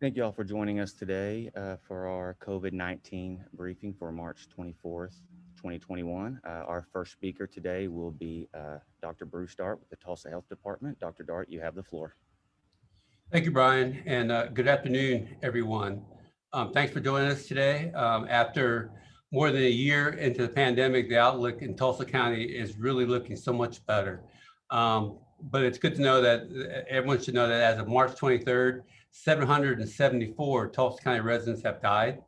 Thank you all for joining us today for our COVID-19 briefing for March 24th, 2021. Our first speaker today will be Dr. Bruce Dart with the Tulsa Health Department. Dr. Dart, you have the floor. Thank you, Brian, and good afternoon, everyone. Thanks for joining us today. After more than a year into the pandemic, the outlook in Tulsa County is really looking so much better. But it's good to know that everyone should know that as of March 23rd, 774 Tulsa County residents have died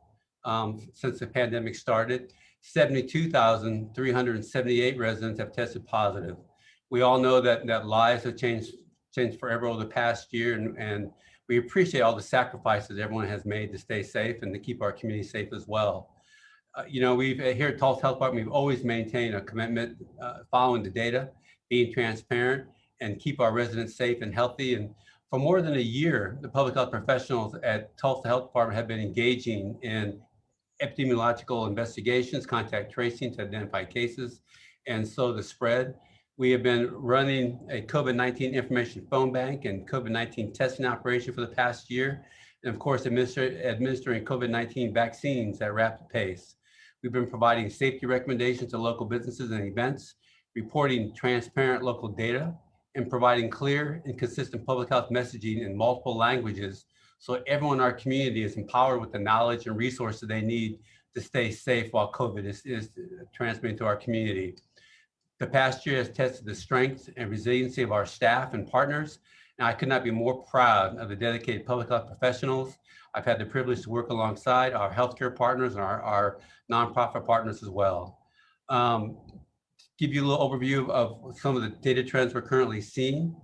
since the pandemic started. 72,378 residents have tested positive. We all know that lives have changed forever over the past year, and we appreciate all the sacrifices everyone has made to stay safe and to keep our community safe as well. We've here at Tulsa Health Department, we've always maintained a commitment following the data, being transparent, and keep our residents safe and healthy. And for more than a year, the public health professionals at Tulsa Health Department have been engaging in epidemiological investigations, contact tracing to identify cases, and slow the spread. We have been running a COVID-19 information phone bank and COVID-19 testing operation for the past year, and of course, administering COVID-19 vaccines at a rapid pace. We've been providing safety recommendations to local businesses and events, reporting transparent local data, and providing clear and consistent public health messaging in multiple languages so everyone in our community is empowered with the knowledge and resources they need to stay safe while COVID is transmitting to our community. The past year has tested the strength and resiliency of our staff and partners, and I could not be more proud of the dedicated public health professionals. I've had the privilege to work alongside our healthcare partners and our nonprofit partners as well. Give you a little overview of some of the data trends we're currently seeing.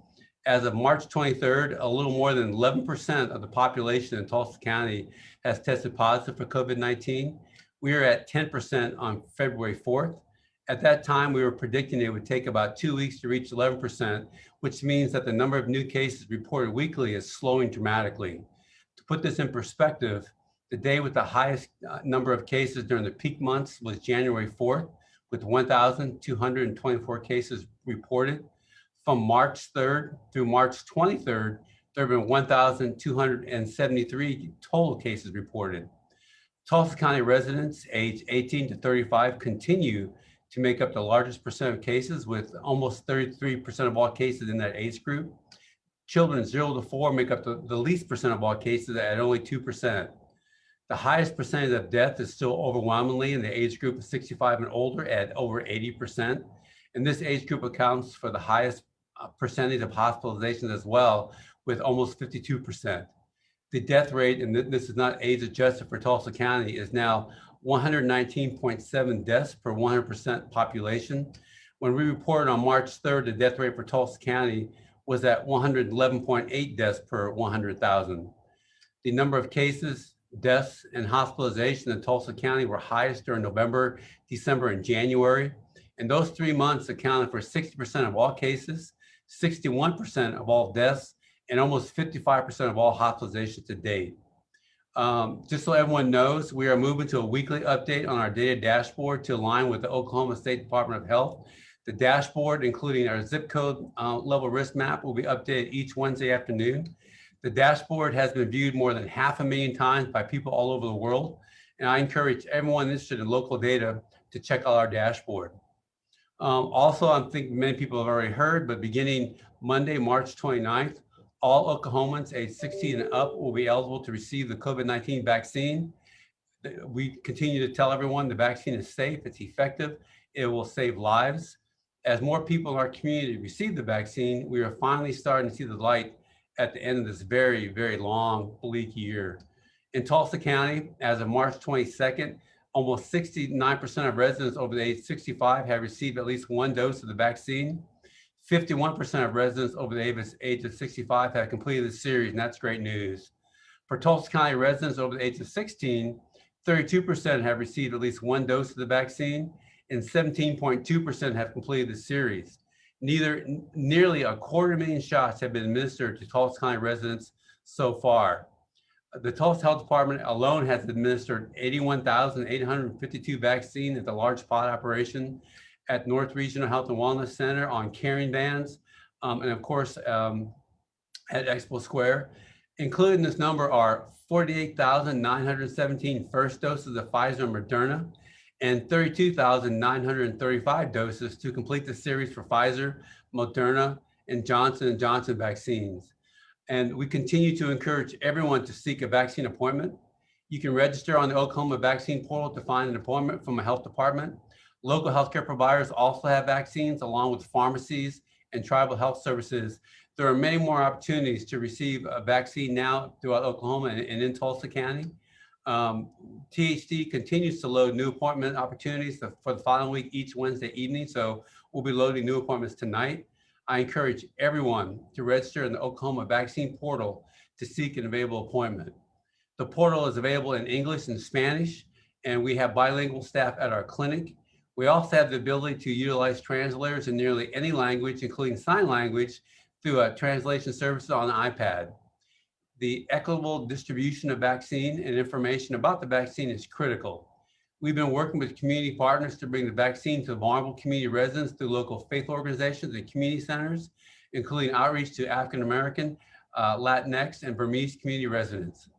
As of March 23rd, a little more than 11% of the population in Tulsa County has tested positive for COVID-19. We are at 10% on February 4th. At that time, we were predicting it would take about 2 weeks to reach 11%, which means that the number of new cases reported weekly is slowing dramatically. To put this in perspective, the day with the highest number of cases during the peak months was January 4th, with 1,224 cases reported. From March 3rd through March 23rd, there have been 1,273 total cases reported. Tulsa County residents aged 18 to 35 continue to make up the largest percent of cases, with almost 33% of all cases in that age group. Children 0 to 4 make up the least percent of all cases at only 2%. The highest percentage of death is still overwhelmingly in the age group of 65 and older at over 80%. And this age group accounts for the highest percentage of hospitalizations as well, with almost 52%. The death rate, and this is not age adjusted for Tulsa County, is now 119.7 deaths per 100% population. When we reported on March 3rd, the death rate for Tulsa County was at 111.8 deaths per 100,000. The number of cases, deaths, and hospitalizations in Tulsa County were highest during November, December, and January. And those 3 months accounted for 60% of all cases, 61% of all deaths, and almost 55% of all hospitalizations to date. Just so everyone knows, we are moving to a weekly update on our data dashboard to align with the Oklahoma State Department of Health. The dashboard, including our zip code level risk map, will be updated each Wednesday afternoon. The dashboard has been viewed more than 500,000 times by people all over the world, and I encourage everyone interested in local data to check out our dashboard. Also, I think many people have already heard, but beginning Monday, March 29th, all Oklahomans aged 16 and up will be eligible to receive the COVID-19 vaccine. We continue to tell everyone the vaccine is safe, it's effective, it will save lives. As more people in our community receive the vaccine, we are finally starting to see the light at the end of this very, very long, bleak year. In Tulsa County, as of March 22nd, almost 69% of residents over the age 65 have received at least one dose of the vaccine. 51% of residents over the age of 65 have completed the series, and that's great news. For Tulsa County residents over the age of 16, 32% have received at least one dose of the vaccine, and 17.2% have completed the series. Nearly 250,000 shots have been administered to Tulsa County residents so far. The Tulsa Health Department alone has administered 81,852 vaccines at the large pod operation at North Regional Health and Wellness Center on carrying vans, and of course at Expo Square. Included in this number are 48,917 first doses of Pfizer and Moderna and 32,935 doses to complete the series for Pfizer, Moderna, and Johnson & Johnson vaccines. And we continue to encourage everyone to seek a vaccine appointment. You can register on the Oklahoma vaccine portal to find an appointment from a health department. Local healthcare providers also have vaccines, along with pharmacies and tribal health services. There are many more opportunities to receive a vaccine now throughout Oklahoma and in Tulsa County. THD continues to load new appointment opportunities for the following week each Wednesday evening, so we'll be loading new appointments tonight. I encourage everyone to register in the Oklahoma vaccine portal to seek an available appointment. The portal is available in English and Spanish, and we have bilingual staff at our clinic. We also have the ability to utilize translators in nearly any language, including sign language, through translation services on the iPad. The equitable distribution of vaccine and information about the vaccine is critical. We've been working with community partners to bring the vaccine to vulnerable community residents through local faith organizations and community centers, including outreach to African American, Latinx, and Burmese community residents.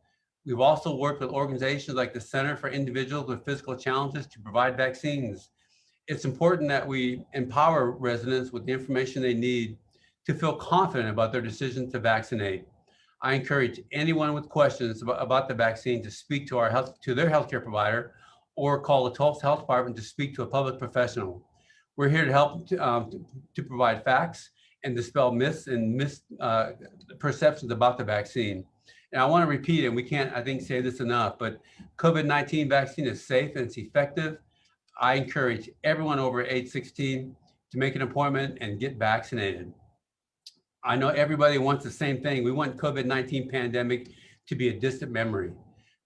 We've also worked with organizations like the Center for Individuals with Physical Challenges to provide vaccines. It's important that we empower residents with the information they need to feel confident about their decision to vaccinate. I encourage anyone with questions about the vaccine to speak to their healthcare provider or call the Tulsa Health Department to speak to a public professional. We're here to help to provide facts and dispel myths and misperceptions about the vaccine. And I want to repeat it, we can't, I think, say this enough, but COVID-19 vaccine is safe and it's effective. I encourage everyone over age 16 to make an appointment and get vaccinated. I know everybody wants the same thing. We want COVID-19 pandemic to be a distant memory.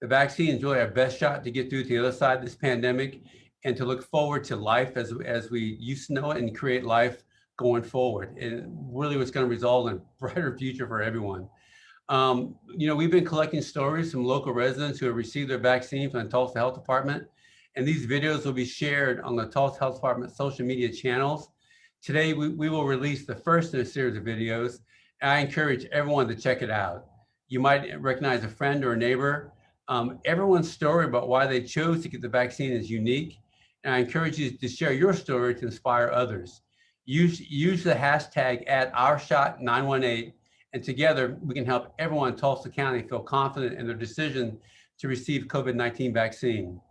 The vaccine is really our best shot to get through to the other side of this pandemic and to look forward to life as we used to know it and create life going forward. And really what's going to result in a brighter future for everyone. We've been collecting stories from local residents who have received their vaccine from the Tulsa Health Department, and these videos will be shared on the Tulsa Health Department social media channels. Today, we will release the first in a series of videos, and I encourage everyone to check it out. You might recognize a friend or a neighbor. Everyone's story about why they chose to get the vaccine is unique, and I encourage you to share your story to inspire others. Use the hashtag @OurShot918, and together we can help everyone in Tulsa County feel confident in their decision to receive COVID-19 vaccine.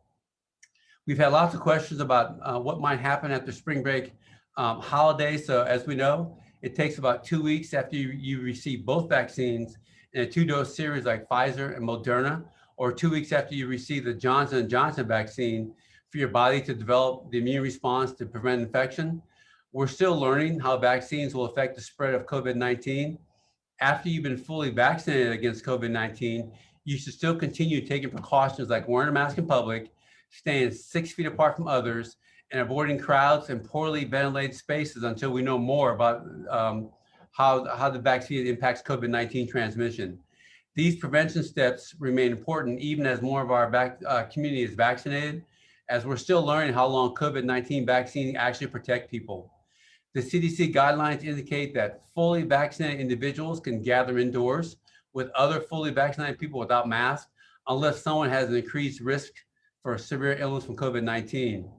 We've had lots of questions about what might happen after spring break holidays. So as we know, it takes about 2 weeks after you receive both vaccines in a 2-dose series like Pfizer and Moderna, or 2 weeks after you receive the Johnson & Johnson vaccine for your body to develop the immune response to prevent infection. We're still learning how vaccines will affect the spread of COVID-19. After you've been fully vaccinated against COVID-19, you should still continue taking precautions like wearing a mask in public, staying 6 feet apart from others, and avoiding crowds and poorly ventilated spaces until we know more about how the vaccine impacts COVID-19 transmission. These prevention steps remain important even as more of our community is vaccinated, as we're still learning how long COVID-19 vaccines actually protect people. The CDC guidelines indicate that fully vaccinated individuals can gather indoors with other fully vaccinated people without masks, unless someone has an increased risk for severe illness from COVID-19.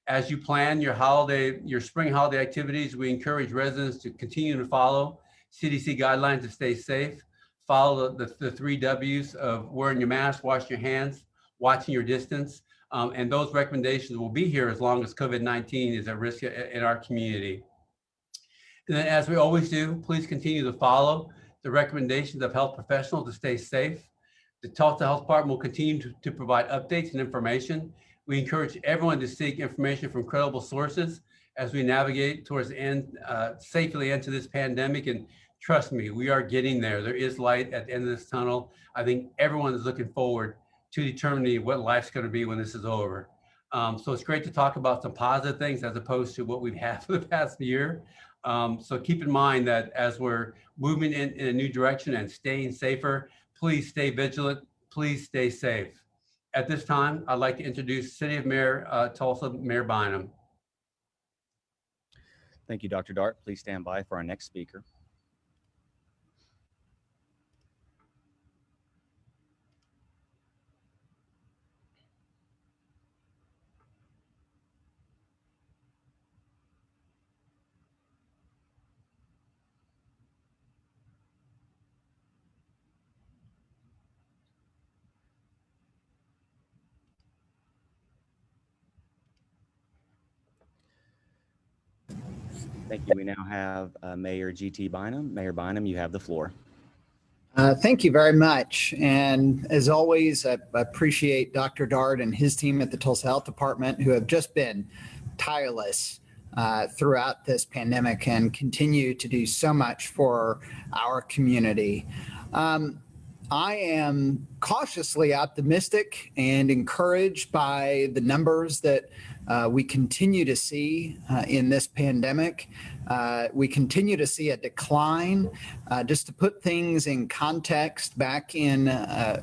As you plan your spring holiday activities, we encourage residents to continue to follow CDC guidelines to stay safe, follow the 3 W's of wearing your mask, wash your hands, watching your distance, and those recommendations will be here as long as COVID-19 is at risk in our community. And then, as we always do, please continue to follow the recommendations of health professionals to stay safe. The Tulsa Health Department will continue to provide updates and information. We encourage everyone to seek information from credible sources as we navigate towards the end, safely into this pandemic. And trust me, we are getting there. There is light at the end of this tunnel. I think everyone is looking forward to determining what life's going to be when this is over. So it's great to talk about some positive things as opposed to what we've had for the past year. So keep in mind that as we're moving in a new direction and staying safer, please stay vigilant, please stay safe. At this time, I'd like to introduce City of Mayor Tulsa, Mayor Bynum. Thank you, Dr. Dart. Please stand by for our next speaker. Thank you. We now have Mayor G.T. Bynum. Mayor Bynum, you have the floor. Thank you very much. And as always, I appreciate Dr. Dart and his team at the Tulsa Health Department who have just been tireless throughout this pandemic and continue to do so much for our community. I am cautiously optimistic and encouraged by the numbers that we continue to see in this pandemic. We continue to see a decline. Just to put things in context, back in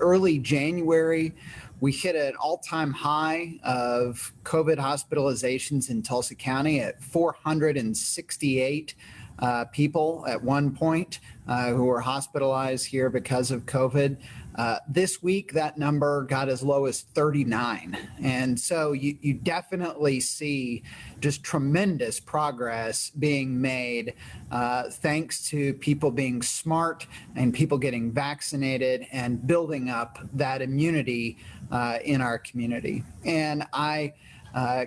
early January, we hit an all-time high of COVID hospitalizations in Tulsa County at 468 people at one point who were hospitalized here because of COVID. This week, that number got as low as 39. And so you definitely see just tremendous progress being made thanks to people being smart and people getting vaccinated and building up that immunity in our community. And I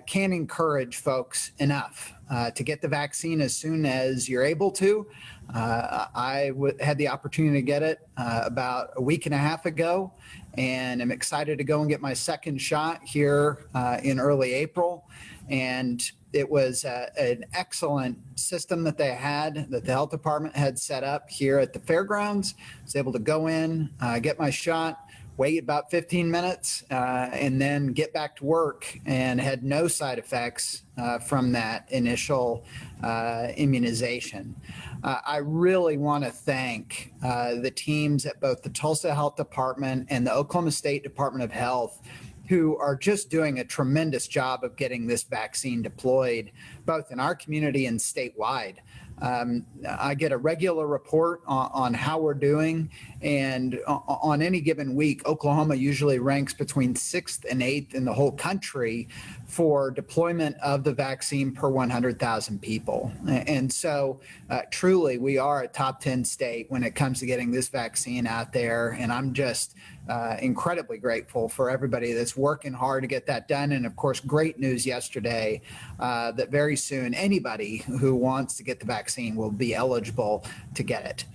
can't encourage folks enough to get the vaccine as soon as you're able to. I had the opportunity to get it about a week and a half ago, and I'm excited to go and get my second shot here in early April. And it was an excellent system that they had, that the health department had set up here at the fairgrounds. I was able to go in, get my shot, wait about 15 minutes, and then get back to work, and had no side effects from that initial immunization. I really want to thank the teams at both the Tulsa Health Department and the Oklahoma State Department of Health, who are just doing a tremendous job of getting this vaccine deployed, both in our community and statewide. I get a regular report on how we're doing, and on any given week, Oklahoma usually ranks between 6th and 8th in the whole country for deployment of the vaccine per 100,000 people. And so truly, we are a top 10 state when it comes to getting this vaccine out there. And I'm just incredibly grateful for everybody that's working hard to get that done. And of course, great news yesterday that very soon anybody who wants to get the vaccine will be eligible to get it.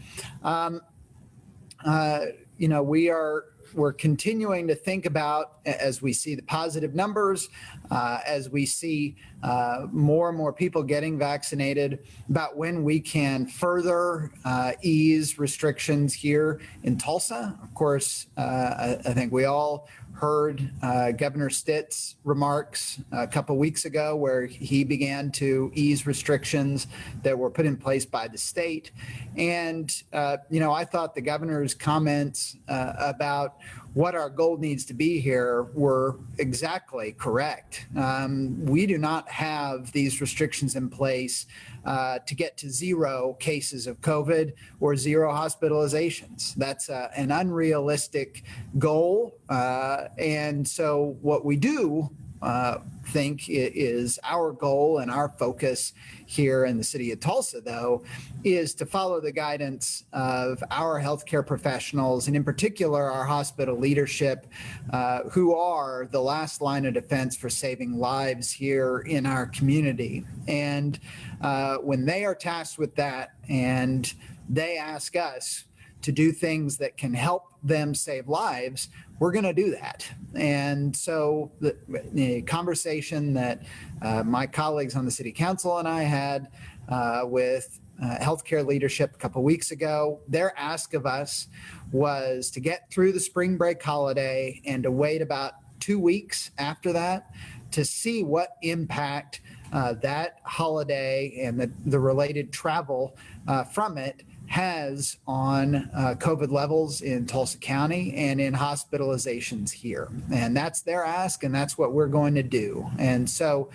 We're continuing to think about, as we see the positive numbers, as we see more and more people getting vaccinated, about when we can further ease restrictions here in Tulsa. Of course, I think we all heard Governor Stitt's remarks a couple weeks ago, where he began to ease restrictions that were put in place by the state. And, I thought the governor's comments about what our goal needs to be here were exactly correct. We do not have these restrictions in place to get to 0 cases of COVID or 0 hospitalizations. That's an unrealistic goal. And so what we do think is our goal and our focus here in the city of Tulsa, though, is to follow the guidance of our healthcare professionals, and in particular our hospital leadership, who are the last line of defense for saving lives here in our community. And when they are tasked with that and they ask us to do things that can help them save lives, we're going to do that. And so the conversation that my colleagues on the city council and I had with healthcare leadership a couple weeks ago, their ask of us was to get through the spring break holiday and to wait about 2 weeks after that to see what impact that holiday and the related travel from it has on COVID levels in Tulsa County and in hospitalizations here. And that's their ask, and that's what we're going to do. And so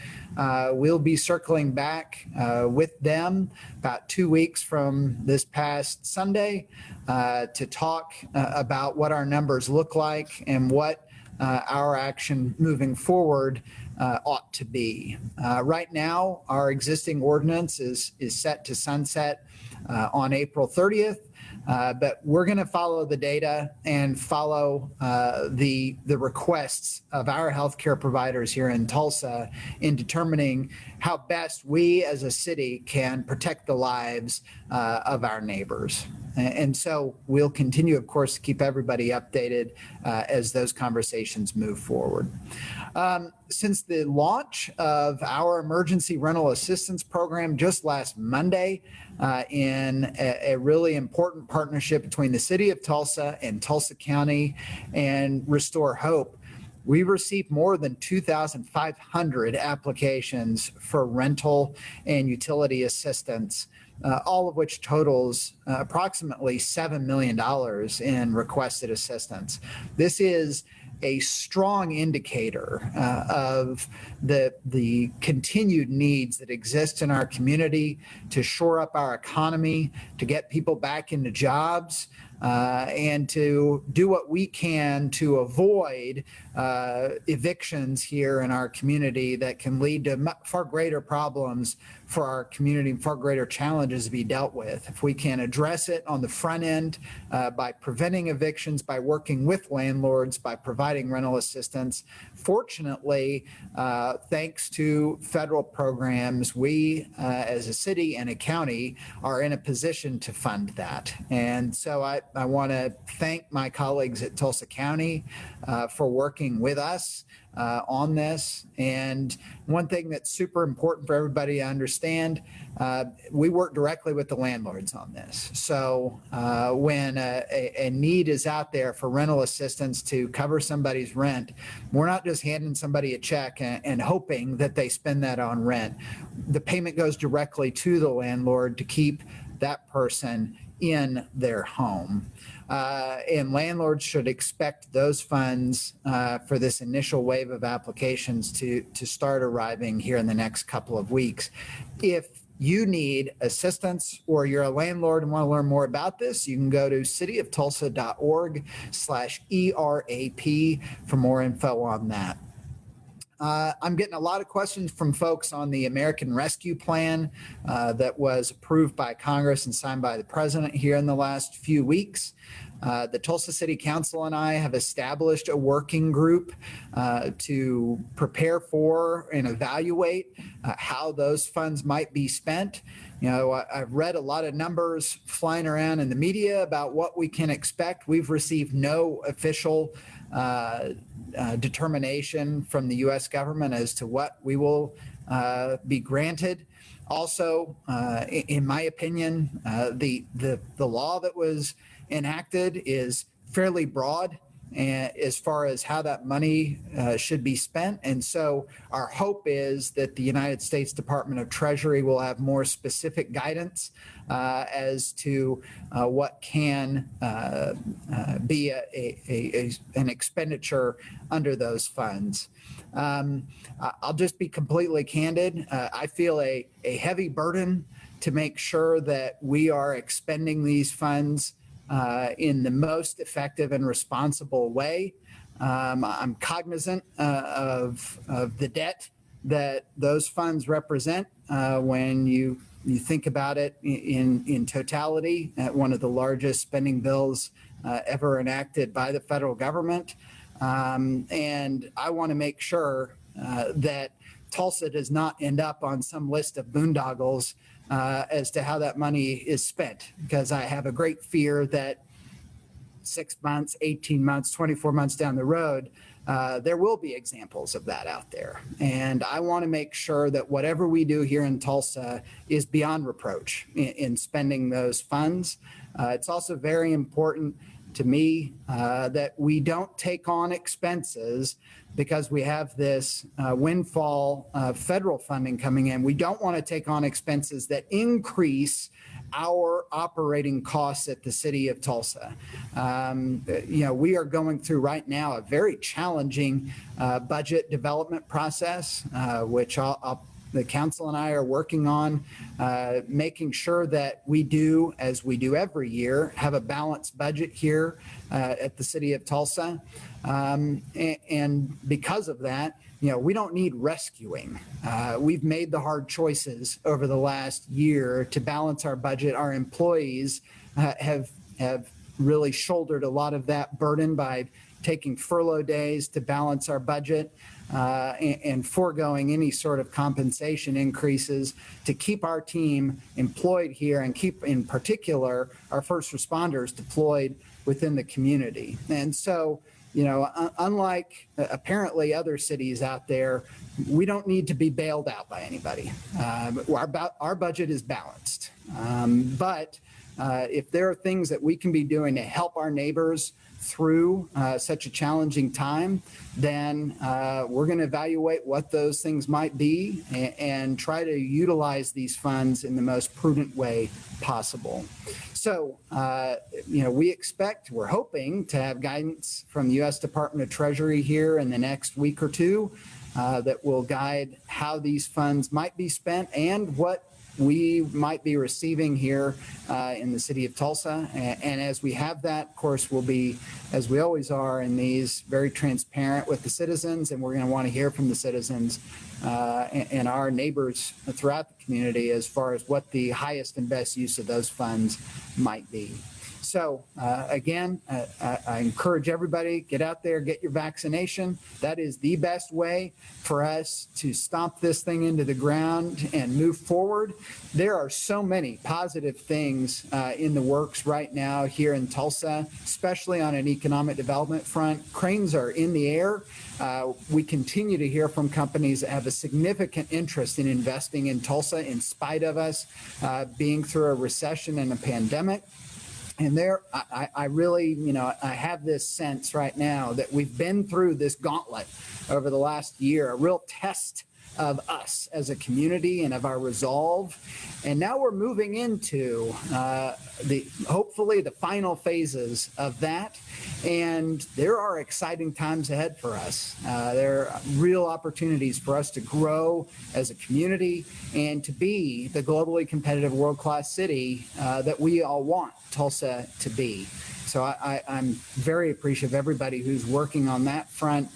we'll be circling back with them about 2 weeks from this past Sunday to talk about what our numbers look like and what our action moving forward ought to be. Right now, our existing ordinance is set to sunset on April 30th. But we're going to follow the data and follow the requests of our healthcare providers here in Tulsa in determining how best we as a city can protect the lives of our neighbors. And so we'll continue, of course, to keep everybody updated as those conversations move forward. Since the launch of our emergency rental assistance program just last Monday, in a really important partnership between the city of Tulsa and Tulsa County and Restore Hope, we received more than 2,500 applications for rental and utility assistance, all of which totals approximately $7 million in requested assistance. This is a strong indicator of the continued needs that exist in our community to shore up our economy, to get people back into jobs, and to do what we can to avoid evictions here in our community that can lead to far greater problems for our community and far greater challenges to be dealt with. If we can address it on the front end by preventing evictions, by working with landlords, by providing rental assistance. Fortunately, thanks to federal programs, we as a city and a county are in a position to fund that. And so I want to thank my colleagues at Tulsa County for working with us on this. And one thing that's super important for everybody to understand, we work directly with the landlords on this. So when a need is out there for rental assistance to cover somebody's rent, we're not just handing somebody a check and hoping that they spend that on rent. The payment goes directly to the landlord to keep that person in their home. And landlords should expect those funds for this initial wave of applications to start arriving here in the next couple of weeks. If you need assistance or you're a landlord and want to learn more about this, you can go to cityoftulsa.org/ERAP for more info on that. I'm getting a lot of questions from folks on the American Rescue Plan that was approved by Congress and signed by the president here in the last few weeks. The Tulsa City Council and I have established a working group to prepare for and evaluate how those funds might be spent. You know, I've read a lot of numbers flying around in the media about what we can expect. We've received no official determination from the U.S. government as to what we will be granted. Also, in my opinion, the law that was enacted is fairly broad as far as how that money should be spent. And so our hope is that the United States Department of Treasury will have more specific guidance as to what can be an expenditure under those funds. I'll just be completely candid. I feel a heavy burden to make sure that we are expending these funds in the most effective and responsible way. I'm cognizant of the debt that those funds represent when you think about it in totality at one of the largest spending bills ever enacted by the federal government. And I want to make sure that Tulsa does not end up on some list of boondoggles as to how that money is spent, because I have a great fear that 6 months, 18 months, 24 months down the road, there will be examples of that out there. And I want to make sure that whatever we do here in Tulsa is beyond reproach in spending those funds. It's also very important to me that we don't take on expenses because we have this windfall federal funding coming in. We don't want to take on expenses that increase our operating costs at the city of Tulsa. We are going through right now a very challenging budget development process, which the council and I are working on, making sure that we do, as we do every year, have a balanced budget here at the city of Tulsa. And because of that, we don't need rescuing. We've made the hard choices over the last year to balance our budget. Our employees have have really shouldered a lot of that burden by taking furlough days to balance our budget and foregoing any sort of compensation increases to keep our team employed here and keep, in particular, our first responders deployed within the community. And so, unlike apparently other cities out there, we don't need to be bailed out by anybody. Our budget is balanced. But if there are things that we can be doing to help our neighbors through such a challenging time, then we're going to evaluate what those things might be and try to utilize these funds in the most prudent way possible. So, we're hoping to have guidance from the U.S. Department of Treasury here in the next week or two that will guide how these funds might be spent and what we might be receiving here in the city of Tulsa. And as we have that, of course, we'll be, as we always are in these, very transparent with the citizens, and we're going to want to hear from the citizens and our neighbors throughout the community as far as what the highest and best use of those funds might be. So again, I encourage everybody, get out there, get your vaccination. That is the best way for us to stomp this thing into the ground and move forward. There are so many positive things in the works right now here in Tulsa, especially on an economic development front. Cranes are in the air. We continue to hear from companies that have a significant interest in investing in Tulsa in spite of us being through a recession and a pandemic. And I really, I have this sense right now that we've been through this gauntlet over the last year, a real test of us as a community and of our resolve. And now we're moving into hopefully the final phases of that. And there are exciting times ahead for us. There are real opportunities for us to grow as a community and to be the globally competitive world-class city that we all want Tulsa to be. So I'm very appreciative of everybody who's working on that front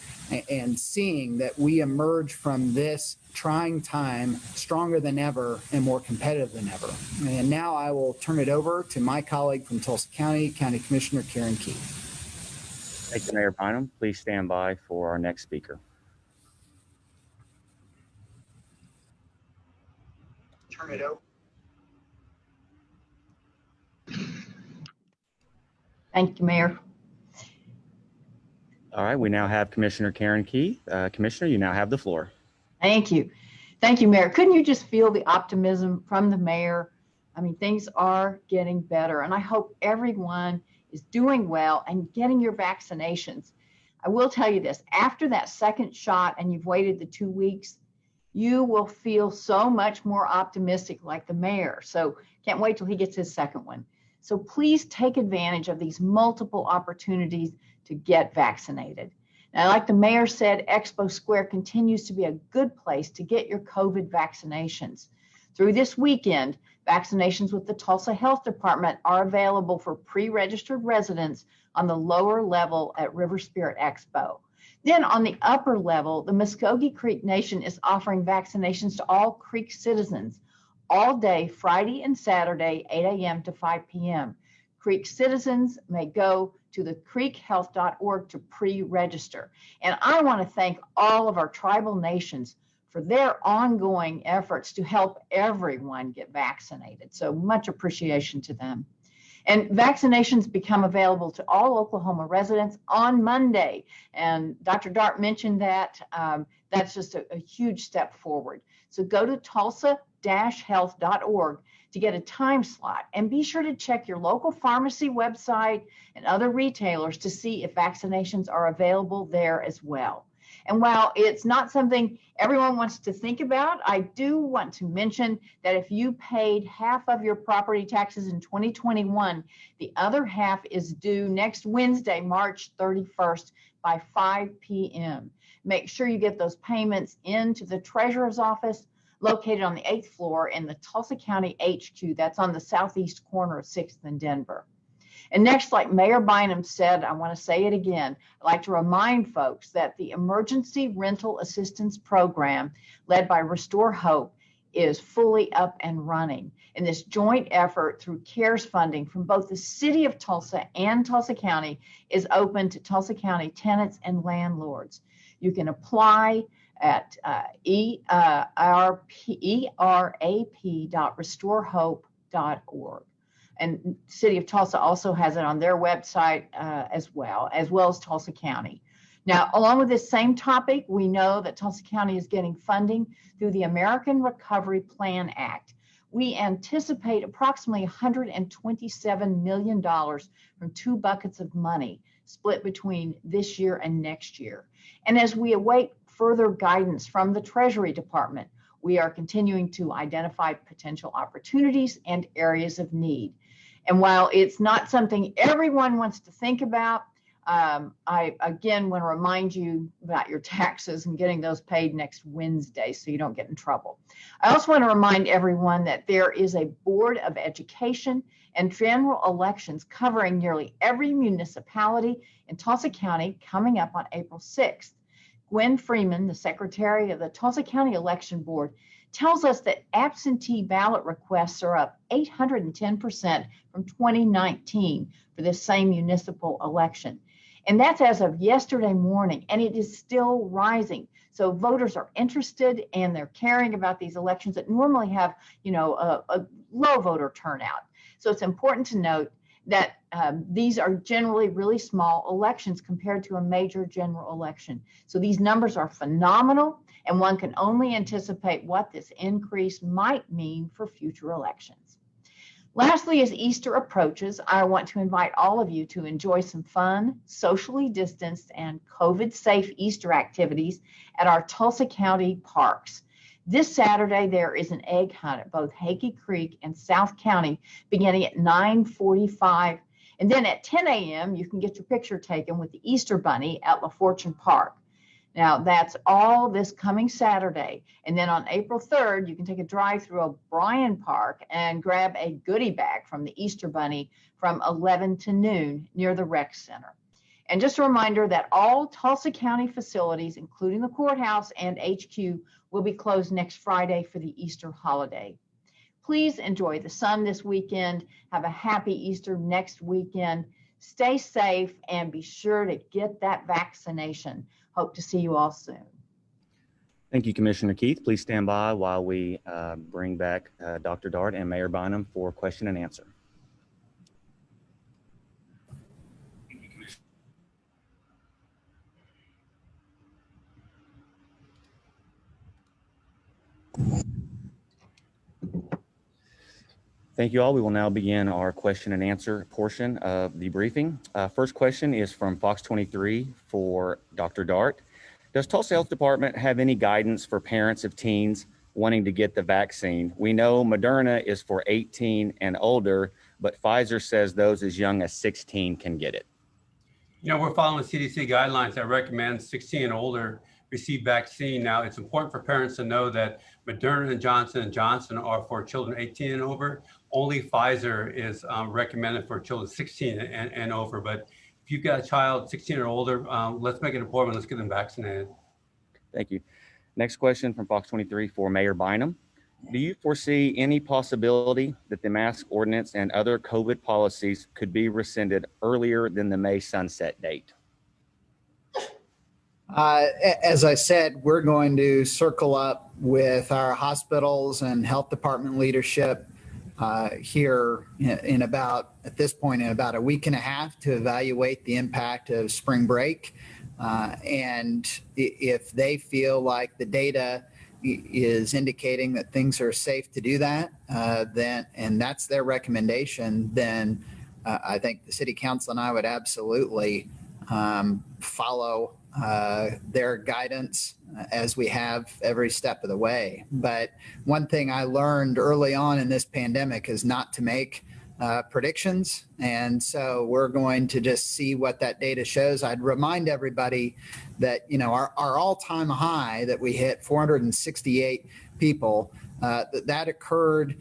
and seeing that we emerge from this trying time stronger than ever and more competitive than ever. And now I will turn it over to my colleague from Tulsa County, County Commissioner Karen Keith. Thank you, Mayor Bynum. Please stand by for our next speaker. Turn it over. Thank you, Mayor. All right, we now have Commissioner Karen Keith. Commissioner, you now have the floor. Thank you. Thank you, Mayor. Couldn't you just feel the optimism from the mayor? I mean, things are getting better, and I hope everyone is doing well and getting your vaccinations. I will tell you this, after that second shot and you've waited the 2 weeks, you will feel so much more optimistic like the mayor. So can't wait till he gets his second one. So please take advantage of these multiple opportunities to get vaccinated. Now, like the mayor said, Expo Square continues to be a good place to get your COVID vaccinations. Through this weekend, vaccinations with the Tulsa Health Department are available for pre-registered residents on the lower level at River Spirit Expo. Then on the upper level, the Muskogee Creek Nation is offering vaccinations to all Creek citizens all day, Friday and Saturday, 8 a.m. to 5 p.m. Creek citizens may go to the creekhealth.org to pre-register. And I want to thank all of our tribal nations for their ongoing efforts to help everyone get vaccinated. So much appreciation to them. And vaccinations become available to all Oklahoma residents on Monday. And Dr. Dart mentioned that. That's just a huge step forward. So go to tulsa-health.org to get a time slot, and be sure to check your local pharmacy website and other retailers to see if vaccinations are available there as well. And while it's not something everyone wants to think about, I do want to mention that if you paid half of your property taxes in 2021, the other half is due next Wednesday, March 31st by 5 p.m. Make sure you get those payments into the treasurer's office located on the 8th floor in the Tulsa County HQ. That's on the southeast corner of 6th and Denver. And next, like Mayor Bynum said, I want to say it again, I'd like to remind folks that the Emergency Rental Assistance Program, led by Restore Hope, is fully up and running. And this joint effort through CARES funding from both the city of Tulsa and Tulsa County is open to Tulsa County tenants and landlords. You can apply at erap.restorehope.org. And City of Tulsa also has it on their website as well as Tulsa County. Now, along with this same topic, we know that Tulsa County is getting funding through the American Recovery Plan Act. We anticipate approximately $127 million from two buckets of money split between this year and next year. And as we await further guidance from the Treasury Department, we are continuing to identify potential opportunities and areas of need. And while it's not something everyone wants to think about, I again want to remind you about your taxes and getting those paid next Wednesday so you don't get in trouble. I also want to remind everyone that there is a Board of Education and General Elections covering nearly every municipality in Tulsa County coming up on April 6th. Gwen Freeman, the Secretary of the Tulsa County Election Board, tells us that absentee ballot requests are up 810% from 2019 for this same municipal election. And that's as of yesterday morning, and it is still rising. So voters are interested and they're caring about these elections that normally have, a low voter turnout. So it's important to note that these are generally really small elections compared to a major general election. So these numbers are phenomenal, and one can only anticipate what this increase might mean for future elections. Lastly, as Easter approaches, I want to invite all of you to enjoy some fun, socially distanced, and COVID-safe Easter activities at our Tulsa County parks. This Saturday, there is an egg hunt at both Hakey Creek and South County beginning at 9:45. And then at 10 a.m., you can get your picture taken with the Easter Bunny at La Fortune Park. Now, that's all this coming Saturday. And then on April 3rd, you can take a drive through O'Brien Park and grab a goodie bag from the Easter Bunny from 11 to noon near the rec center. And just a reminder that all Tulsa County facilities, including the courthouse and HQ, will be closed next Friday for the Easter holiday. Please enjoy the sun this weekend. Have a happy Easter next weekend. Stay safe and be sure to get that vaccination. Hope to see you all soon. Thank you, Commissioner Keith. Please stand by while we bring back Dr. Dart and Mayor Bynum for question and answer. Thank you all. We will now begin our question and answer portion of the briefing. First question is from Fox 23 for Dr. Dart. Does Tulsa Health Department have any guidance for parents of teens wanting to get the vaccine? We know Moderna is for 18 and older, but Pfizer says those as young as 16 can get it. We're following CDC guidelines that recommend 16 and older receive vaccine. Now, it's important for parents to know that Moderna and Johnson & Johnson are for children 18 and over. Only Pfizer is recommended for children 16 and over. But if you've got a child 16 or older, let's make an appointment. Let's get them vaccinated. Thank you. Next question from Fox 23 for Mayor Bynum. Do you foresee any possibility that the mask ordinance and other COVID policies could be rescinded earlier than the May sunset date? As I said, we're going to circle up with our hospitals and health department leadership here at this point, in about a week and a half to evaluate the impact of spring break. And if they feel like the data is indicating that things are safe to do that, and that's their recommendation, then I think the city council and I would absolutely follow their guidance as we have every step of the way. But one thing I learned early on in this pandemic is not to make predictions. And so we're going to just see what that data shows. I'd remind everybody that, our all-time high that we hit, 468 people, that occurred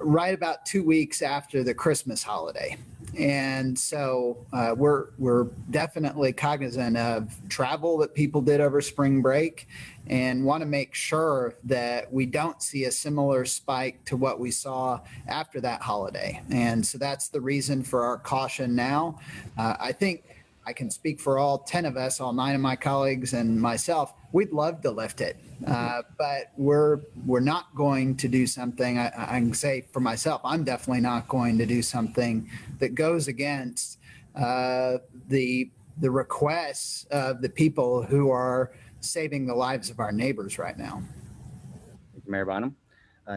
right about 2 weeks after the Christmas holiday. And so we're definitely cognizant of travel that people did over spring break and want to make sure that we don't see a similar spike to what we saw after that holiday. And so that's the reason for our caution now. I think I can speak for all 10 of us, all 9 of my colleagues and myself. We'd love to lift it, but we're not going to do something. I can say for myself, I'm definitely not going to do something that goes against the requests of the people who are saving the lives of our neighbors right now. Thank you, Mayor Bynum.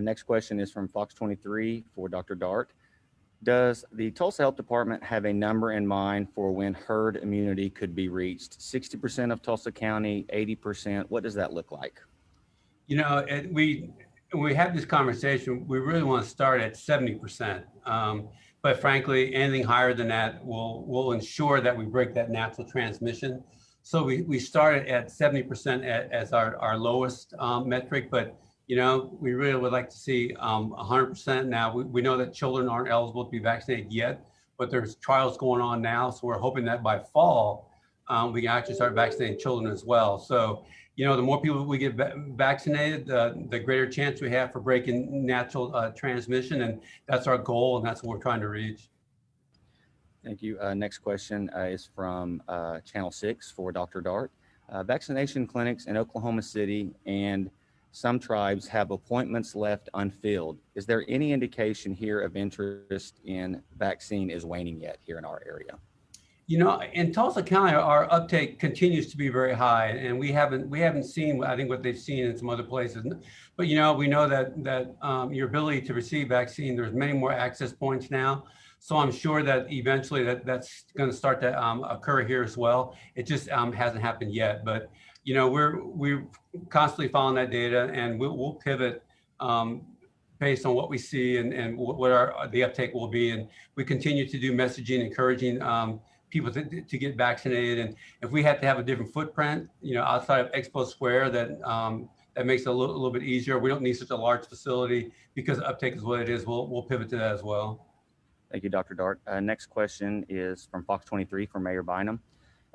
Next question is from Fox 23 for Dr. Dart. Does the Tulsa Health Department have a number in mind for when herd immunity could be reached? 60% of Tulsa County, 80%? What does that look like? You know, we have this conversation, we really want to start at 70%. But frankly, anything higher than that will ensure that we break that natural transmission. So we started at 70% as our lowest metric, but you know, we really would like to see 100%. Now, we know that children aren't eligible to be vaccinated yet, but there's trials going on now. So we're hoping that by fall, we can actually start vaccinating children as well. So, you know, the more people we get vaccinated, the greater chance we have for breaking natural transmission. And that's our goal, and that's what we're trying to reach. Thank you. Next question is from Channel 6 for Dr. Dart. Vaccination clinics in Oklahoma City and some tribes have appointments left unfilled. Is there any indication here of interest in vaccine is waning yet here in our area? You know, in Tulsa County, our uptake continues to be very high, and we haven't seen, I think, what they've seen in some other places. But you know, we know that your ability to receive vaccine, there's many more access points now. So I'm sure that eventually that's going to start to occur here as well. It just hasn't happened yet, but you know, we're constantly following that data, and we'll pivot based on what we see and what the uptake will be. And we continue to do messaging, encouraging people to get vaccinated. And if we have to have a different footprint, you know, outside of Expo Square, that makes it a little bit easier. We don't need such a large facility because uptake is what it is. We'll pivot to that as well. Thank you, Dr. Dart. Next question is from Fox 23 for Mayor Bynum.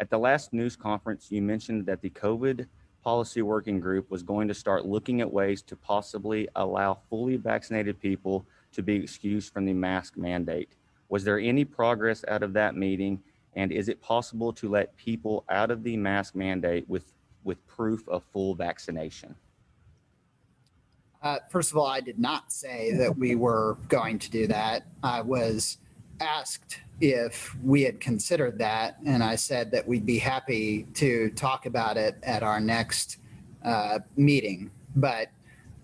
At the last news conference, you mentioned that the COVID policy working group was going to start looking at ways to possibly allow fully vaccinated people to be excused from the mask mandate. Was there any progress out of that meeting? And is it possible to let people out of the mask mandate with proof of full vaccination? First of all, I did not say that we were going to do that. I was asked if we had considered that, and I said that we'd be happy to talk about it at our next meeting. But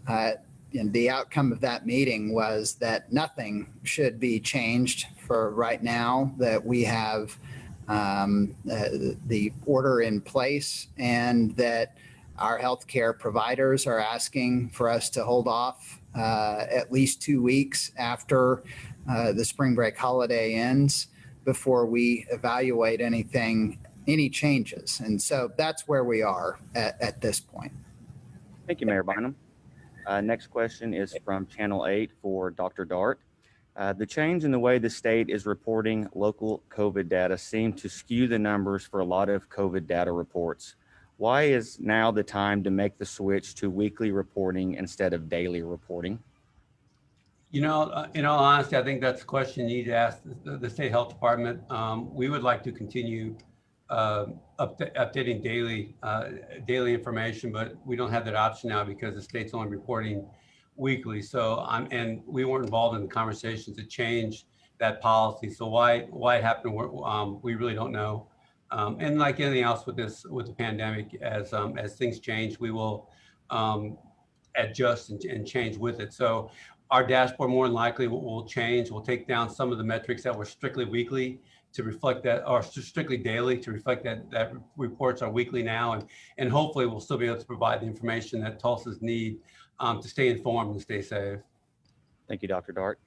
the outcome of that meeting was that nothing should be changed for right now, that we have the order in place, and that our healthcare providers are asking for us to hold off at least 2 weeks after the spring break holiday ends before we evaluate any changes. And so that's where we are at this point. Thank you, Mayor Bynum. Next question is from Channel 8 for Dr. Dart. The change in the way the state is reporting local COVID data seemed to skew the numbers for a lot of COVID data reports. Why is now the time to make the switch to weekly reporting instead of daily reporting? You know, in all honesty, I think that's a question you need to ask the state health department. We would like to continue updating daily information, but we don't have that option now because the state's only reporting weekly. So and we weren't involved in the conversations to change that policy. So why it happened, we really don't know. And like anything else with the pandemic, as things change, we will adjust and change with it. So our dashboard more than likely will change. We'll take down some of the metrics that were strictly weekly to reflect that, or strictly daily to reflect that reports are weekly now. And hopefully we'll still be able to provide the information that Tulsans need to stay informed and stay safe. Thank you, Dr. Dart.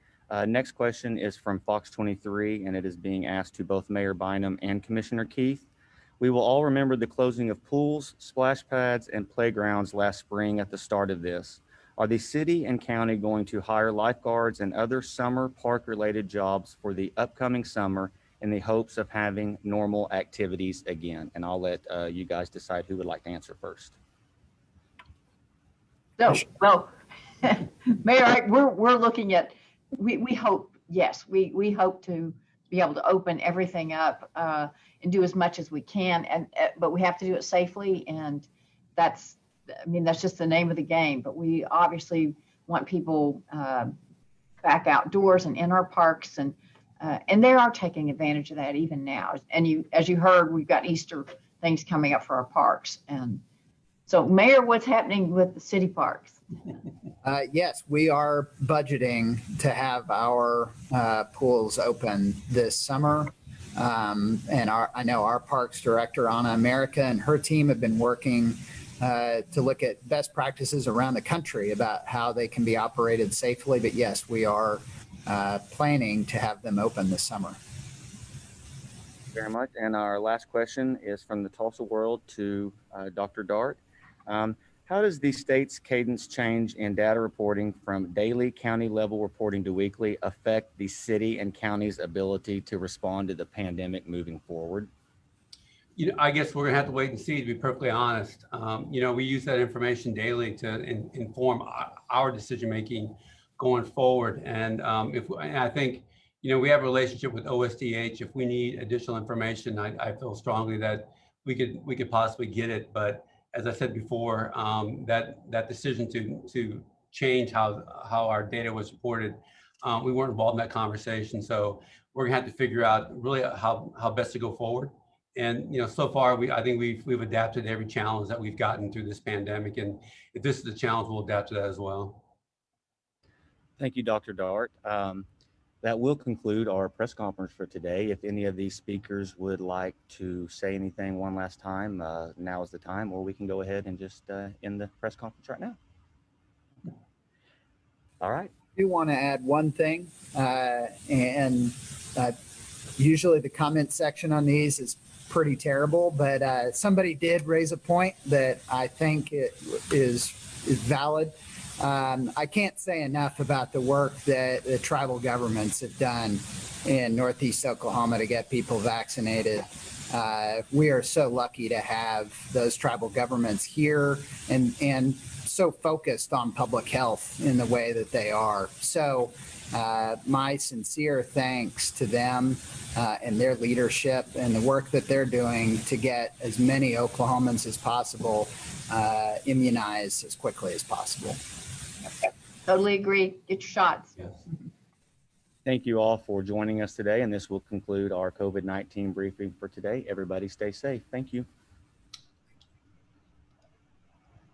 Next question is from Fox 23, and it is being asked to both Mayor Bynum and Commissioner Keith. We will all remember the closing of pools, splash pads, and playgrounds last spring at the start of this. Are the city and county going to hire lifeguards and other summer park-related jobs for the upcoming summer in the hopes of having normal activities again? And I'll let you guys decide who would like to answer first. So, well, Mayor, we're looking at, we hope, yes, we hope to be able to open everything up and do as much as we can, but we have to do it safely, and that's just the name of the game. But we obviously want people back outdoors and in our parks, and they are taking advantage of that even now. And as you heard, we've got Easter things coming up for our parks. And so, Mayor, what's happening with the city parks? Yes, we are budgeting to have our pools open this summer. And I know our parks director, Anna America, and her team have been working to look at best practices around the country about how they can be operated safely. But yes, we are planning to have them open this summer. Very much. And our last question is from the Tulsa World to Dr. Dart. How does the state's cadence change in data reporting from daily county level reporting to weekly affect the city and county's ability to respond to the pandemic moving forward? I guess we're gonna have to wait and see, to be perfectly honest. We use that information daily to inform our decision-making going forward. And I think, we have a relationship with OSDH. If we need additional information, I feel strongly that we could possibly get it. But as I said before, that decision to change how our data was reported, we weren't involved in that conversation. So we're gonna have to figure out really how best to go forward. And so far, I think we've adapted to every challenge that we've gotten through this pandemic. And if this is a challenge, we'll adapt to that as well. Thank you, Dr. Dart. That will conclude our press conference for today. If any of these speakers would like to say anything one last time, now is the time, or we can go ahead and just end the press conference right now. All right. I do want to add one thing, usually the comment section on these is pretty terrible, but somebody did raise a point that I think is valid. I can't say enough about the work that the tribal governments have done in Northeast Oklahoma to get people vaccinated. We are so lucky to have those tribal governments here and so focused on public health in the way that they are. So my sincere thanks to them and their leadership and the work that they're doing to get as many Oklahomans as possible immunized as quickly as possible. Totally agree. Get your shots. Yes. Thank you all for joining us today, and this will conclude our COVID-19 briefing for today. Everybody stay safe. Thank you.